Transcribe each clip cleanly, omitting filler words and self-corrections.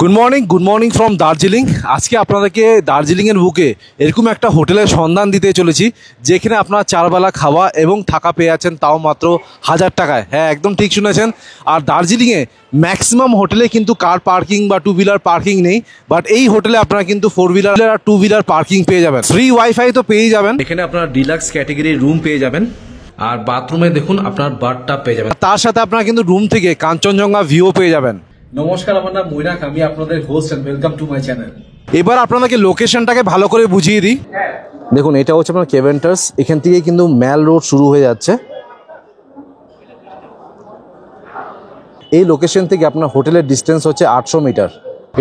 Good morning from Darjeeling. আজকে আপনাদেরকে দার্জিলিংয়ের বুকে এরকম একটা হোটেলের সন্ধান দিতে চলেছি যেখানে আপনারা চারবেলা খাওয়া এবং থাকা পেয়ে যাচ্ছেন, তাও মাত্র 1000 টাকায়। হ্যাঁ, একদম ঠিক শুনেছেন। আর দার্জিলিংয়ে ম্যাক্সিমাম হোটেলে কিন্তু কার পার্কিং বা টু হুইলার পার্কিং নেই, বাট এই হোটেলে আপনারা কিন্তু 4 হুইলার আর 2 হুইলার পার্কিং পেয়ে যাবেন। ফ্রি ওয়াইফাই তো পেয়ে যাবেন। এখানে আপনারা ডিলাক্স ক্যাটেগরির রুম পেয়ে যাবেন, আর বাথরুমে দেখুন আপনার বাথটাব পেয়ে যাবেন। তার সাথে আপনারা কিন্তু রুম থেকে কাঞ্চনজঙ্ঘা ভিউ পেয়ে যাবেন। নমস্কার, আমার নাম মৈনাক, আমি আপনাদের host and welcome to my channel. এবার আপনাদেরকে লোকেশনটাকে ভালো করে বুঝিয়ে দিই। দেখুন, এটা হচ্ছে আপনার কেভেন্টার্স। এখান থেকে কিন্তু ম্যাল রোড শুরু হয়ে যাচ্ছে। এই লোকেশন থেকে আপনার হোটেলের ডিস্টেন্স হচ্ছে 800 মিটার।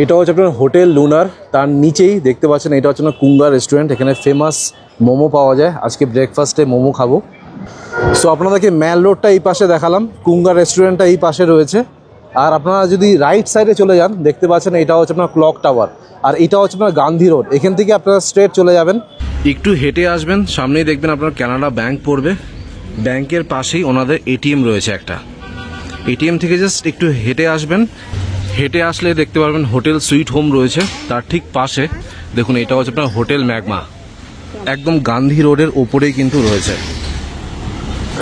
এটা হচ্ছে আপনার হোটেল লুনার। তার নিচেই দেখতে পাচ্ছেন এটা হচ্ছে আপনার কুঙ্গা রেস্টুরেন্ট। এখানে ফেমাস মোমো পাওয়া যায়। আজকে ব্রেকফাস্টে মোমো খাবো। সো আপনাদেরকে ম্যাল রোডটা এই পাশে দেখালাম, কুঙ্গা রেস্টুরেন্টটা এই পাশে রয়েছে। আর আপনারা যদি রাইট সাইডে চলে যান, দেখতে পাচ্ছেন এটা হচ্ছে আপনার ক্লক টাওয়ার, আর এটা হচ্ছে আপনার গান্ধী রোড। এখান থেকে আপনারা স্ট্রেট চলে যাবেন, একটু হেঁটে আসবেন, সামনেই দেখবেন আপনার কানাডা ব্যাংক পড়বে। ব্যাংকের পাশেই ওনাদের এটিএম রয়েছে একটা। এটিএম থেকে জাস্ট একটু হেঁটে আসবেন। হেঁটে আসলে দেখতে পারবেন হোটেল সুইট হোম রয়েছে। তার ঠিক পাশে দেখুন এটা হচ্ছে আপনার হোটেল ম্যাগমা, একদম গান্ধী রোডের ওপরেই কিন্তু রয়েছে।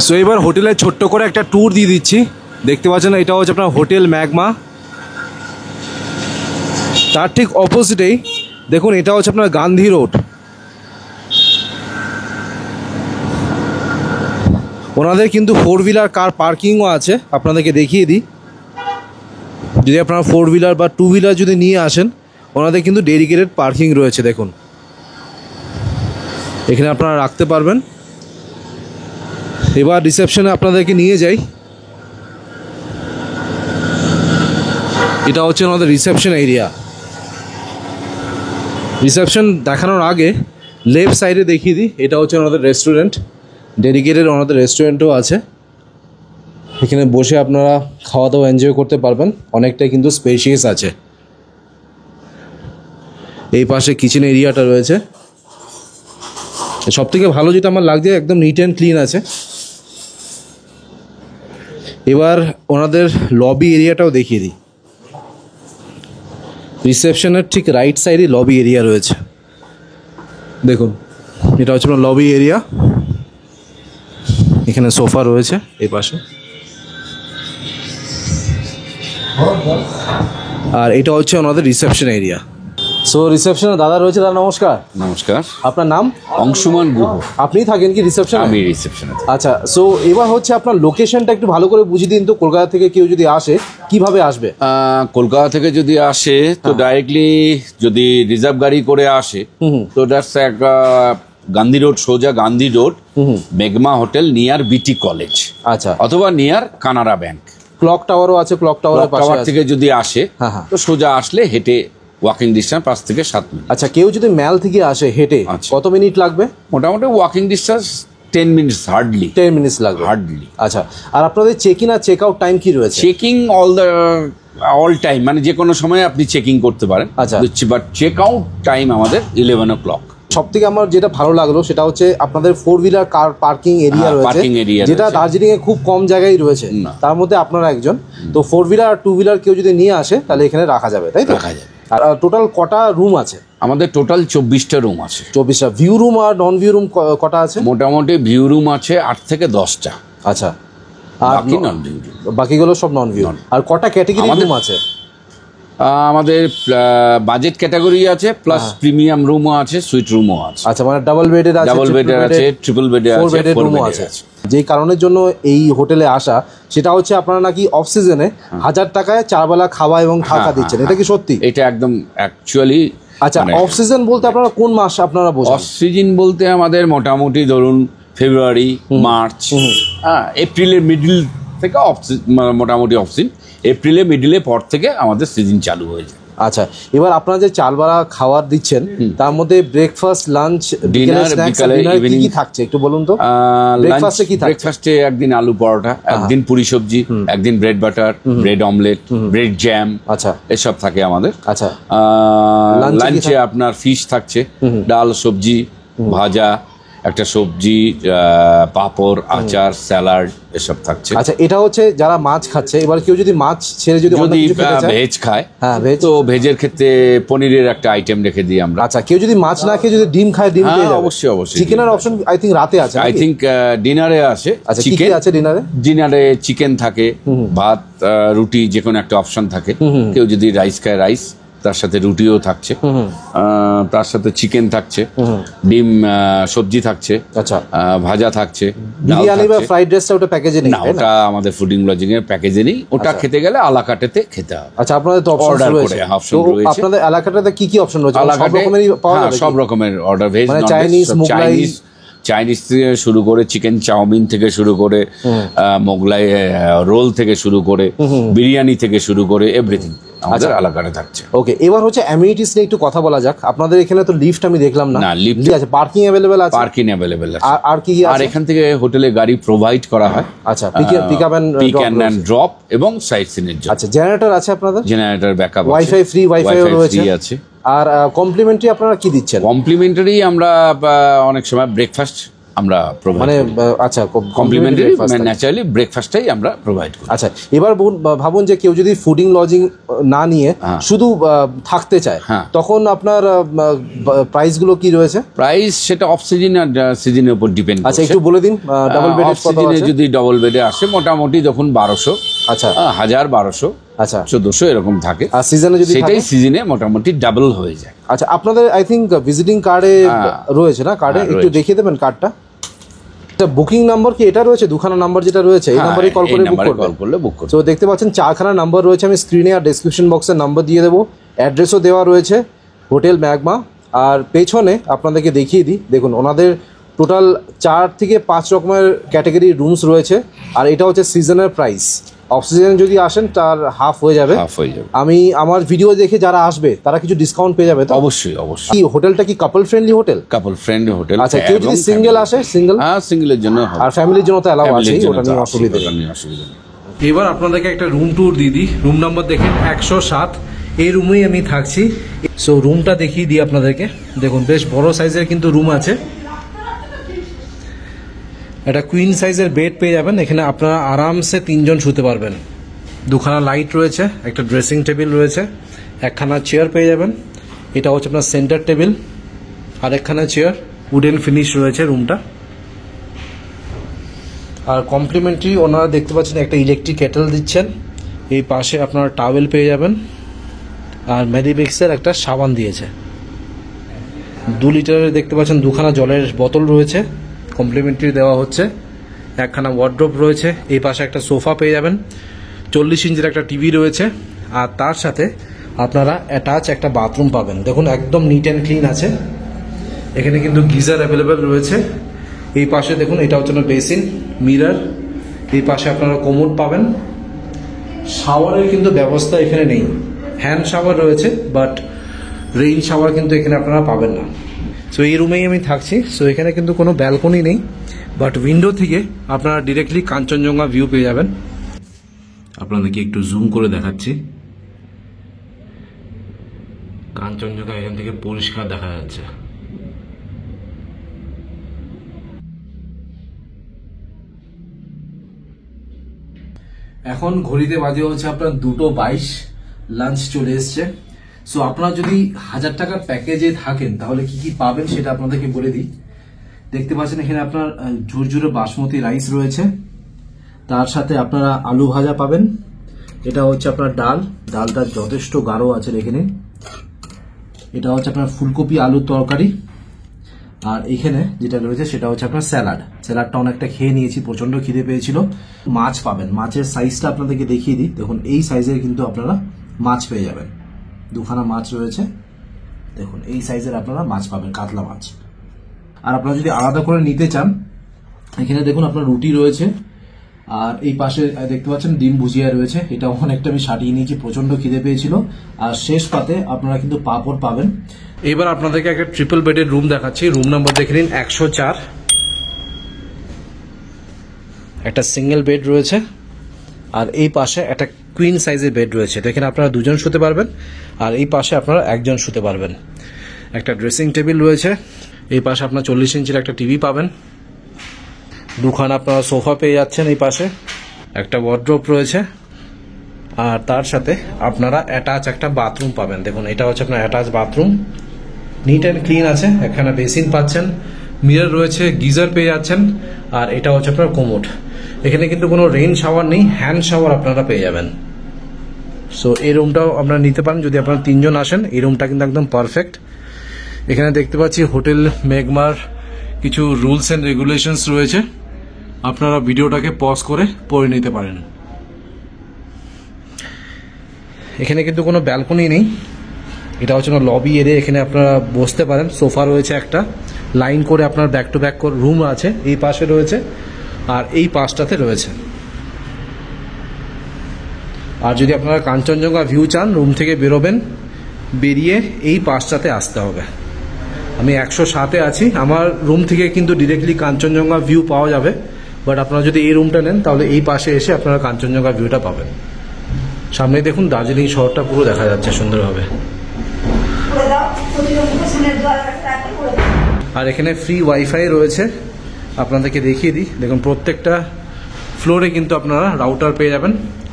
সো এবার হোটেলের ছোট্ট করে একটা ট্যুর দিয়ে দিচ্ছি। দেখতে পাচ্ছেন এটা হচ্ছে আপনার হোটেল ম্যাগমা। তার ঠিক অপোজিটেই দেখুন এটা হচ্ছে আপনার গান্ধী রোড। ওনাদের কিন্তু 4 হুইলার কার পার্কিংও আছে, আপনাদেরকে দেখিয়ে দিই। যদি আপনারা 4 হুইলার বা 2 হুইলার যদি নিয়ে আসেন, ওনাদের কিন্তু ডেডিকেটেড পার্কিং রয়েছে। দেখুন এখানে আপনারা রাখতে পারবেন। এবার রিসেপশনে আপনাদেরকে নিয়ে যাই। এটা হচ্ছে আমাদের রিসেপশন এরিয়া। রিসেপশন দেখানোর আগে লেফট সাইডে দেখিয়ে দিই, এটা হচ্ছে আমাদের রেস্টুরেন্ট। ডেডিকেটেড আমাদের রেস্টুরেন্টও আছে। এখানে বসে আপনারা খাওয়া দাওয়া এনজয় করতে পারবেন, অনেকটাই কিন্তু স্পেশিয়াস আছে। এই পাশে কিচেন এরিয়াটা রয়েছে। সব থেকে ভালো যেটা আমার লাগছে, একদম নিট অ্যান্ড ক্লিন আছে। এবার ওনাদের লবি এরিয়াটাও দেখিয়ে দিই। রিসেপশনের ঠিক রাইট সাইডে লবি এরিয়া রয়েছে। দেখুন এটা হচ্ছে আপনার লবি এরিয়া। এখানে সোফা রয়েছে এই পাশে, আর এটা হচ্ছে ওনাদের রিসেপশন এরিয়া। সো রিসেপশনে দাদা রয়েছে। দাদা নমস্কার। নমস্কার। আপনার নাম? অংশুমান গুহ। আপনি থাকেন কি রিসেপশনে? আমি রিসেপশনে। আচ্ছা, সো এবার হচ্ছে আপনার লোকেশনটা একটু ভালো করে বুঝিয়ে দিন তো। কলকাতা থেকে কেউ যদি আসে কিভাবে আসবে? কলকাতা থেকে যদি আসে তো ডাইরেক্টলি যদি রিজার্ভ গাড়ি করে আসে তো দ্যাটস এক গান্ধী রোড, সোজা Gandhi road, magma hotel near বিটি কলেজ। আচ্ছা, অথবা নিয়ার কানাডা ব্যাংক। ক্লক টাওয়ারও আছে। ক্লক টাওয়ারের পাশে থেকে যদি আসে তো সোজা আসলে হেঁটে ওয়াকিং ডিস্টেন্স 5 থেকে 7 মিনিট। আচ্ছা, কেউ যদি ম্যাল থেকে আসে হেঁটে কত মিনিট লাগবে? মোটামুটি walking distance 10 minutes, hardly 10 minutes লাগবে হার্ডলি। আচ্ছা, আর আপনাদের চেক ইন আর চেক আউট টাইম কি রয়েছে? চেকিং অল টাইম, মানে যে কোনো সময় আপনি চেকিং করতে পারেন। আচ্ছা, বাট চেক আউট টাইম আমাদের 11 o'clock। সব থেকে আমার যেটা ভালো লাগলো সেটা হচ্ছে আপনাদের 4 হুইলার কার পার্কিং এরিয়া রয়েছে, যেটা দার্জিলিং এ খুব কম জায়গায় রয়েছে। তার মধ্যে আপনারা একজন। তো 4 হুইলার আর 2 হুইলার কেউ যদি নিয়ে আসে তাহলে এখানে রাখা যাবে, তাই তো? রাখা যাবে। আর টোটাল কটা রুম আছে? আমাদের টোটাল 24টা রুম আছে। 24টা। ভিউ রুম আর নন ভিউ রুম কটা আছে? মোটামুটি ভিউ রুম আছে 8 থেকে 10টা। আচ্ছা, আর বাকি নন ভিউ রুম। বাকিগুলো সব নন ভিউ। আর কটা ক্যাটাগরি রুম আছে? আমাদের বাজেট ক্যাটাগরি আছে, প্লাস প্রিমিয়াম রুমও আছে, সুইট রুমও আছে। আচ্ছা, মানে ডাবল বেডের আছে, ট্রিপল বেডের আছে, 4 বেডের রুমও আছে। যেই কারণের জন্য এই হোটেলে আসা সেটা হচ্ছে আপনারা নাকি অফ সিজনে 1000 টাকায় 4 বেলা খাওয়া এবং থাকা দিচ্ছেন। এটা কি সত্যি? এটা একদম অ্যাকচুয়ালি। আচ্ছা, অফ সিজন বলতে আপনারা কোন মাস আপনারা বোঝেন? অফ সিজন বলতে আমাদের মোটামুটি ধরুন ফেব্রুয়ারি, মার্চ, এপ্রিলের মিডল থেকে মোটামুটি অফ সিজন। এপ্রিলের মিডলে পর থেকে আমাদের সিজন চালু হয়ে যায়। আচ্ছা, এবার আপনারা যে 4 বেলা খাবার দিচ্ছেন তার মধ্যে ব্রেকফাস্ট, লাঞ্চ, ডিনার, কি কি থাকছে একটু বলুন তো। ব্রেকফাস্টে কি থাকছে? ব্রেকফাস্টে একদিন আলু পরোটা, একদিন পুরি সবজি, একদিন bread butter, bread omelette, bread jam, আচ্ছা এসব থাকে আমাদের। আচ্ছা, লাঞ্চে আপনার ফিশ থাকছে, ডাল, সবজি, ভাজা, একটা সবজি, পাঁপড়, আচার, স্যালাড এসব থাকছে। আচ্ছা, এটা হচ্ছে যারা মাছ খাচ্ছে, এবার কেউ যদি মাছ ছেড়ে যদি অন্য কিছু খেতে চায়, ভেজ খায়, হ্যাঁ ভেজ, তো ভেজের ক্ষেত্রে পনিরের একটা আইটেম রেখে দিই আমরা। আচ্ছা, কেউ যদি মাছ না খেয়ে যদি ডিম খায়, ডিম পেয়ে যাবে? অবশ্যই অবশ্যই। চিকেনের অপশন আই থিঙ্ক রাতে আছে, আই থিঙ্ক ডিনারে আছে। আচ্ছা, কি কি আছে ডিনারে? ডিনারে চিকেন থাকে, ভাত, রুটি, যে কোনো একটা অপশন থাকে। কেউ যদি রাইস খায় রাইস, তার সাথে রুটিও থাকছে, তার সাথে চিকেন থাকছে, ডিম, সবজি থাকছে, আচ্ছা, ভাজা থাকছে। বিরিয়ানি বা ফ্রাইড রাইসটা ওটা প্যাকেজে নেই? না, ওটা আমাদের ফুডিং লজিং এর প্যাকেজে নেই, ওটা খেতে গেলে আলাকাটেতে খেতে হবে। আচ্ছা, আপনাদের তো অপশন রয়েছে, তো আপনাদের এলাকাটাতে কি কি অপশন রয়েছে? সব রকমেরই পাওয়া যাবে? সব রকমের অর্ডার, ভেজ, মানে চাইনিজ, মোগলাই, চাইনিজ থেকে শুরু করে চিকেন চাউমিন থেকে শুরু করে মোগলাই রোল থেকে শুরু করে বিরিয়ানি থেকে শুরু করে এভরিথিং আমাদের এলাকাতে থাকছে। ওকে, এবার হচ্ছে অ্যামিনিটিস নিয়ে একটু কথা বলা যাক। আপনাদের এখানে তো লিফট আমি দেখলাম না। লিফট আছে, পার্কিং अवेलेबल আছে? পার্কিং अवेलेबल আছে। আর কি আছে? আর এখান থেকে হোটেলে গাড়ি প্রোভাইড করা হয়। আচ্ছা, পিক আপ এন্ড ড্রপ এবং সাইট সিনের জন্য। আচ্ছা, জেনারেটর আছে আপনাদের? জেনারেটর ব্যাকআপ আছে, ওয়াইফাই ফ্রি, ওয়াইফাইও রয়েছে আছে। আর কমপ্লিমেন্টারি আপনারা কি দিচ্ছেন? কমপ্লিমেন্টারি আমরা অনেক সময় ব্রেকফাস্ট আমরা প্রোভাইড মানে আচ্ছা, কমপ্লিমেন্টারি ন্যাচারালি ব্রেকফাস্টটাই আমরা প্রোভাইড করি। আচ্ছা, এবার ভাবুন যে কেউ যদি ফুডিং লজিং না নিয়ে শুধু থাকতে চায়, তখন আপনার প্রাইস গুলো কি রয়েছে? প্রাইস সেটা অফ সিজন আর সিজনের উপর ডিপেন্ড করে। আচ্ছা, একটু বলে দিন। ডাবল বেডের কত আছে? যদি ডাবল বেডে আসে মোটামুটি যখন 1200, আচ্ছা 1000, 1200, আচ্ছা 1400 এরকম থাকে। আর সিজনে যদি সেটাই সিজনে মোটামুটি ডাবল হয়ে যায়। আচ্ছা, আপনাদের আই থিঙ্ক ভিজিটিং কার্ডে রয়েছে না? কার্ডে একটু দেখিয়ে দেবেন কার্ডটা। এটা বুকিং নাম্বার কি এটা রয়েছে? দুখানা নাম্বার যেটা রয়েছে, এই নাম্বারে কল করে বুক করবে। তো দেখতে পাচ্ছেন 4খানা নাম্বার রয়েছে, আমি স্ক্রিনে আর ডেসক্রিপশন বক্সে নাম্বার দিয়ে দেবো। অ্যাড্রেসও দেওয়া রয়েছে, হোটেল ম্যাগমা। আর পেছনে আপনাদেরকে দেখিয়ে দিই, দেখুন ওনাদের টোটাল 4 থেকে 5 রকমের ক্যাটাগরি রুমস রয়েছে। আর এটা হচ্ছে সিজনের প্রাইস। অফ সিজনে যদি আসেন তার হাফ হয়ে যাবে। আমি আমার ভিডিও দেখে যারা আসবে তারা কিছু ডিসকাউন্ট পেয়ে যাবে তো? অবশ্যই অবশ্যই। কি হোটেলটা কি কাপল ফ্রেন্ডলি হোটেল? কাপল ফ্রেন্ডলি হোটেল। আচ্ছা, কেউ যদি সিঙ্গেল আসে? সিঙ্গেল, হ্যাঁ সিঙ্গেলের জন্য হবে, আর ফ্যামিলির জন্য তো অ্যালাউ আছে, ওটা নিয়ে অসুবিধা নেই। এবার আপনাদেরকে একটা রুম ট্যুর দিয়ে দিই। রুম নাম্বার দেখেন 107, এই রুমেই আমি থাকছি। সো রুমটা দেখিয়ে দিই আপনাদেরকে। দেখুন বেশ বড় সাইজের কিন্তু রুম আছে। একটা কুইন সাইজের বেড পেয়ে যাবেন এখানে, আপনারা আরামসে 3 জন শুতে পারবেন। দুখানা লাইট রয়েছে, একটা ড্রেসিং টেবিল রয়েছে, একখানা চেয়ার পেয়ে যাবেন। এটা হচ্ছে আপনার সেন্টার টেবিল, আর একখানা চেয়ার, উডেন ফিনিশ রয়েছে রুমটা। আর কমপ্লিমেন্টারি ওনারা দেখতে পাচ্ছেন একটা ইলেকট্রিক কেটেল দিচ্ছেন। এই পাশে আপনারা টাওয়েল পেয়ে যাবেন, আর মেডিমিক্সের একটা সাবান দিয়েছে। 2 লিটারের দেখতে পাচ্ছেন দুখানা জলের বোতল রয়েছে, কমপ্লিমেন্টারি দেওয়া হচ্ছে। একখানা ওয়ার্ড্রোব রয়েছে, এই পাশে একটা সোফা পেয়ে যাবেন, 40 ইঞ্চির একটা টিভি রয়েছে। আর তার সাথে আপনারা অ্যাটাচ একটা বাথরুম পাবেন। দেখুন একদম নিট অ্যান্ড ক্লিন আছে। এখানে কিন্তু গিজার অ্যাভেলেবেল রয়েছে। এই পাশে দেখুন এটা হচ্ছে না বেসিন, মিরর। এই পাশে আপনারা কোমোড পাবেন। শাওয়ারের কিন্তু ব্যবস্থা এখানে নেই, হ্যান্ড শাওয়ার রয়েছে, বাট রেইন শাওয়ার কিন্তু এখানে আপনারা পাবেন না। সো এই রুমেই আমি থাকছি। সো এখানে কিন্তু কোনো ব্যালকনি নেই, বাট উইন্ডো থেকে আপনারা ডিরেক্টলি কাঞ্চনজঙ্ঘা ভিউ পেয়ে যাবেন। আপনাদেরকে একটু জুম করে দেখাচ্ছি, কাঞ্চনজঙ্ঘা এখান থেকে পরিষ্কার দেখা যাচ্ছে। এখন ঘড়িতে বাজে হচ্ছে আপনার 2:22, লাঞ্চ চলে এসছে। সো আপনারা যদি 1000 টাকার প্যাকেজে থাকেন তাহলে কি কি পাবেন সেটা আপনাদেরকে বলে দিই। দেখতে পাচ্ছেন এখানে আপনার ঝুরঝুরে বাসমতি রাইস রয়েছে, তার সাথে আপনারা আলু ভাজা পাবেন। এটা হচ্ছে আপনার ডালটা যথেষ্ট গাঢ় আছে দেখে নিন। এটা হচ্ছে আপনার ফুলকপি আলুর তরকারি। আর এখানে যেটা রয়েছে সেটা হচ্ছে আপনার স্যালাডটা অনেকটা খেয়ে নিয়েছি, প্রচন্ড খিদে পেয়েছিল। মাছ পাবেন, মাছের সাইজটা আপনাদেরকে দেখিয়ে দিই। দেখুন এই সাইজের কিন্তু আপনারা মাছ পেয়ে যাবেন। দুখানা মাছ রয়েছে, দেখুন এই সাইজের আপনারা মাছ পাবেন, কাতলা মাছ। আর আপনারা যদি আলাদা করে নিতে চান, এখানে দেখুন আপনার রুটি রয়েছে, আর এই পাশে দেখতে পাচ্ছেন ডিম ভুজিয়া রয়েছে। এটা অনেকটা আমি সাটিয়ে নিয়েছি, প্রচন্ড খিদে পেয়েছিল। আর শেষ পাতে আপনারা কিন্তু পাঁপড় পাবেন। এবার আপনাদেরকে একটা ট্রিপল বেডের রুম দেখাচ্ছি। রুম নাম্বার দেখে নিন 104। একটা সিঙ্গেল বেড রয়েছে, আর এই পাশে একটা কুইন সাইজের বেড রয়েছে। এখানে আপনারা 2 জন শুতে পারবেন, আর এই পাশে আপনারা 1 জন শুতে পারবেন। একটা ড্রেসিং টেবিল রয়েছে, এই পাশে আপনার 40 ইঞ্চির একটা টিভি পাবেন, দুখানা আপনারা সোফা পেয়ে যাচ্ছেন, এই পাশে একটা ওয়ার্ড্রোব রয়েছে, আর তার সাথে আপনারা অ্যাটাচ একটা বাথরুম পাবেন। দেখুন এটা হচ্ছে আপনার attach bathroom, neat and clean আছে। এখানে বেসিন পাচ্ছেন, মিরর রয়েছে, গিজার পেয়ে যাচ্ছেন, আর এটা হচ্ছে আপনার কোমোড। এখানে কিন্তু কোনো রেইন শাওয়ার নেই, হ্যান্ড শাওয়ার আপনারা পেয়ে যাবেন। সো এই রুমটাও আপনারা নিতে পারেন যদি আপনারা 3 জন আসেন। এই রুমটা কিন্তু একদম পারফেক্ট। এখানে দেখতে পাচ্ছি হোটেল মেঘমার কিছু রুলস অ্যান্ড রেগুলেশনস রয়েছে, আপনারা ভিডিওটাকে পজ করে পড়ে নিতে পারেন। এখানে কিন্তু কোনো ব্যালকনি নেই, এটা হচ্ছে না লবি এরিয়া, এখানে আপনারা বসতে পারেন। সোফা রয়েছে একটা, লাইন করে আপনার ব্যাক টু ব্যাক রুম আছে, এই পাশে রয়েছে আর এই পাশটাতে রয়েছে। আর যদি আপনারা কাঞ্চনজঙ্ঘা ভিউ চান, রুম থেকে বেরোবেন, বেরিয়ে এই পাশটাতে আসতে হবে। আমি 107-এ আছি, আমার রুম থেকে কিন্তু ডিরেক্টলি কাঞ্চনজঙ্ঘা ভিউ পাওয়া যাবে, বাট আপনারা যদি এই রুমটা নেন তাহলে এই পাশে এসে আপনারা কাঞ্চনজঙ্ঘা ভিউটা পাবেন। সামনে দেখুন দার্জিলিং শহরটা পুরো দেখা যাচ্ছে সুন্দরভাবে। আর এখানে ফ্রি ওয়াইফাই রয়েছে, আপনাদেরকে দেখিয়ে দিই। দেখুন প্রত্যেকটা ফ্লোরে কিন্তু আপনারা রাউটার পেয়ে যাবেন,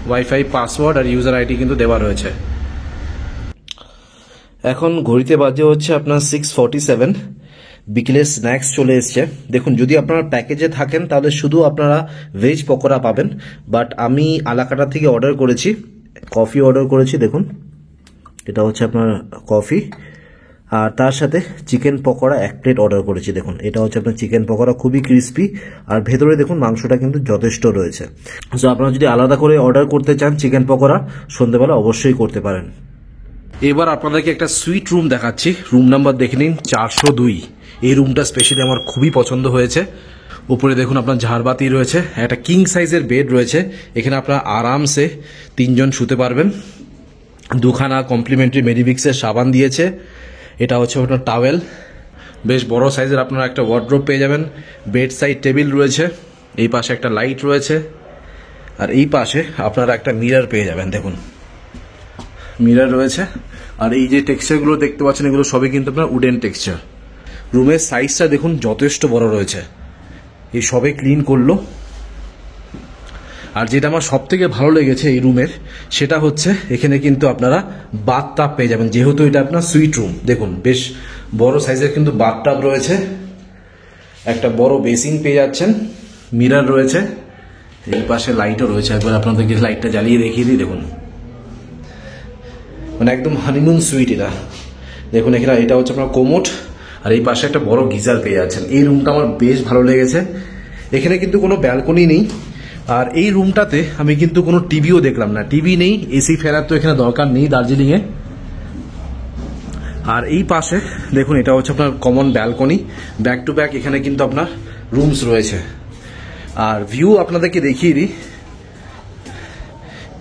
ওয়াইফাই পাসওয়ার্ড আর ইউজার আইডি কিন্তু দেওয়া রয়েছে। এখন ঘড়িতে বাজে হচ্ছে আপনার 6:47, বিকেলের স্ন্যাক্স চলে এসছে। দেখুন যদি আপনারা প্যাকেজে থাকেন তাহলে শুধু আপনারা ভেজ পকোড়া পাবেন, বাট আমি আলাকাটা থেকে অর্ডার করেছি, কফি অর্ডার করেছি। দেখুন এটা হচ্ছে আপনার কফি, আর তার সাথে চিকেন পকোড়া 1 প্লেট অর্ডার করেছি। দেখুন এটা হচ্ছে আপনার চিকেন পকোড়া, খুবই ক্রিস্পি, আর ভেতরে দেখুন মাংসটা কিন্তু যথেষ্ট রয়েছে। সো আপনারা যদি আলাদা করে অর্ডার করতে চান চিকেন পকোড়া, সন্ধ্যেবেলা অবশ্যই করতে পারেন। এবার আপনাদেরকে একটা সুইট রুম দেখাচ্ছি, রুম নাম্বার দেখে নিন 402। এই রুমটা স্পেশালি আমার খুবই পছন্দ হয়েছে। উপরে দেখুন আপনার ঝাড়বাতি রয়েছে, একটা কিং সাইজের বেড রয়েছে, এখানে আপনারা আরামসে 3 জন শুতে পারবেন। দুখানা কমপ্লিমেন্টারি মেডিভিক্সের সাবান দিয়েছে, এটা হচ্ছে আপনার টাওয়েল, বেশ বড় সাইজের আপনারা একটা ওয়ার্ড্রোব পেয়ে যাবেন। বেড সাইড টেবিল রয়েছে, এই পাশে একটা লাইট রয়েছে, আর এই পাশে আপনারা একটা মিরর পেয়ে যাবেন। দেখুন মিরর রয়েছে, আর এই যে টেক্সচারগুলো দেখতে পাচ্ছেন এগুলো সবই কিন্তু আপনার উডেন টেক্সচার। রুমের সাইজটা দেখুন যথেষ্ট বড় রয়েছে, এই সবে ক্লিন করলো। আর যেটা আমার সব থেকে ভালো লেগেছে এই রুমের, সেটা হচ্ছে এখানে কিন্তু আপনারা বাথটাব পেয়ে যাবেন, যেহেতু এটা আপনার সুইট রুম। দেখুন বেশ বড় সাইজের কিন্তু বাথটাব রয়েছে, একটা বড় বেসিন পেয়ে যাচ্ছেন, মিরর রয়েছে, এই পাশে লাইটও রয়েছে। একবার আপনাদেরকে লাইটটা জ্বালিয়ে দেখিয়ে দিই। দেখুন মানে একদম হানিমুন সুইট এটা। দেখুন এখানে এটা হচ্ছে আপনার কোমোড, আর এই পাশে একটা বড় গিজার পেয়ে যাচ্ছেন। এই রুমটা আমার বেশ ভালো লেগেছে। এখানে কিন্তু কোনো ব্যালকনি নেই, আর এই রুমটাতে আমি কিন্তু কোনো টিভিও দেখলাম না, টিভি নেই, এসি ফেরার তো এখানে দরকার নেই দার্জিলিংয়ে। আর এই পাশে দেখুন এটা হচ্ছে আপনার common balcony, back to back এখানে কিন্তু আপনার রুমস রয়েছে। আর ভিউ আপনাদেরকে দেখিয়ে দিই,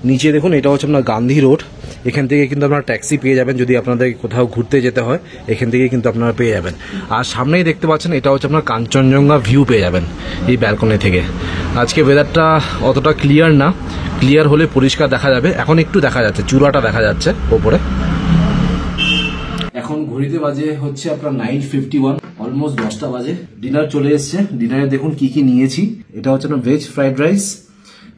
নিচে দেখুন এটা হচ্ছে আপনার গান্ধী রোড, এখান থেকে কিন্তু আপনারা ট্যাক্সি পেয়ে যাবেন যদি আপনাদের কোথাও ঘুরতে যেতে হয়, এখান থেকে কিন্তু আপনারা পেয়ে যাবেন। আর সামনেই দেখতে পাচ্ছেন এটা হচ্ছে আপনার কাঞ্চনজঙ্ঘা ভিউ পেয়ে যাবেন এই ব্যালকনি থেকে। আজকে ওয়েদারটা অতটা ক্লিয়ার না, ক্লিয়ার হলে পরিষ্কার দেখা যাবে। এখন একটু দেখা যাচ্ছে, চূড়াটা দেখা যাচ্ছে ওপরে। এখন ঘড়িতে বাজে হচ্ছে আপনার 9:51, অলমোস্ট 10টা বাজে। ডিনার চলে এসছে, ডিনারে দেখুন কি কি নিয়েছি। এটা হচ্ছে আপনার ভেজ ফ্রাইড রাইস,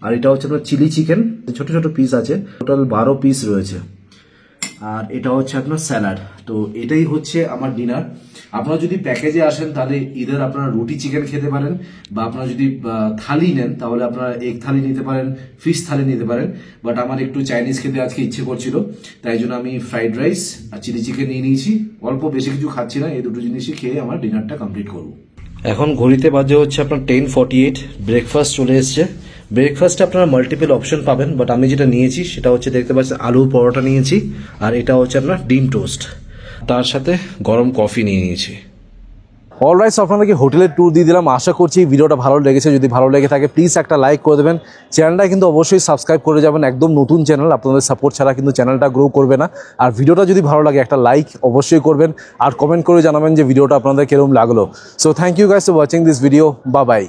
আর এটা হচ্ছে আপনার চিলি চিকেন, ছোট ছোট পিস আছে, টোটাল 12 পিস রয়েছে। আর এটা হচ্ছে আপনার স্যালাড। তো এটাই হচ্ছে আমার ডিনার। আপনারা যদি প্যাকেজে আসেন তাহলে ইদার আপনারা রুটি চিকেন খেতে পারেন, বা আপনারা যদি থালি নেন তাহলে আপনারা এগ থালি নিতে পারেন, ফিশ থালি নিতে পারেন। বাট আমার একটু চাইনিজ খেতে আজকে ইচ্ছে করছিল, তাই জন্য আমি ফ্রাইড রাইস আর চিলি চিকেন নিয়ে নিয়েছি। অল্প বেশি কিছু খাচ্ছি না, এই দুটো জিনিসই খেয়ে আমার ডিনারটা কমপ্লিট করবো। এখন ঘড়িতে বাজে হচ্ছে আপনার 10:48, ব্রেকফাস্ট চলে এসছে। ব্রেকফাস্টে আপনারা মাল্টিপল অপশন পাবেন, বাট আমি যেটা নিয়েছি সেটা হচ্ছে দেখতে পাচ্ছেন আলু পরোটা নিয়েছি, আর এটা হচ্ছে আপনার ডিম টোস্ট, তার সাথে গরম কফি নিয়ে নিয়েছি। অলরাইট, আপনাদেরকে হোটেলের ট্যুর দিয়ে দিলাম। আশা করছি ভিডিওটা ভালো লেগেছে। যদি ভালো লেগে থাকে প্লিজ একটা লাইক করে দেবেন, চ্যানেলটা কিন্তু অবশ্যই সাবস্ক্রাইব করে যাবেন। একদম নতুন চ্যানেল, আপনাদের সাপোর্ট ছাড়া কিন্তু চ্যানেলটা গ্রো করবে না। আর ভিডিওটা যদি ভালো লাগে একটা লাইক অবশ্যই করবেন, আর কমেন্ট করে জানাবেন যে ভিডিওটা আপনাদের কিরকম লাগলো। So thank you guys for watching this video, bye by.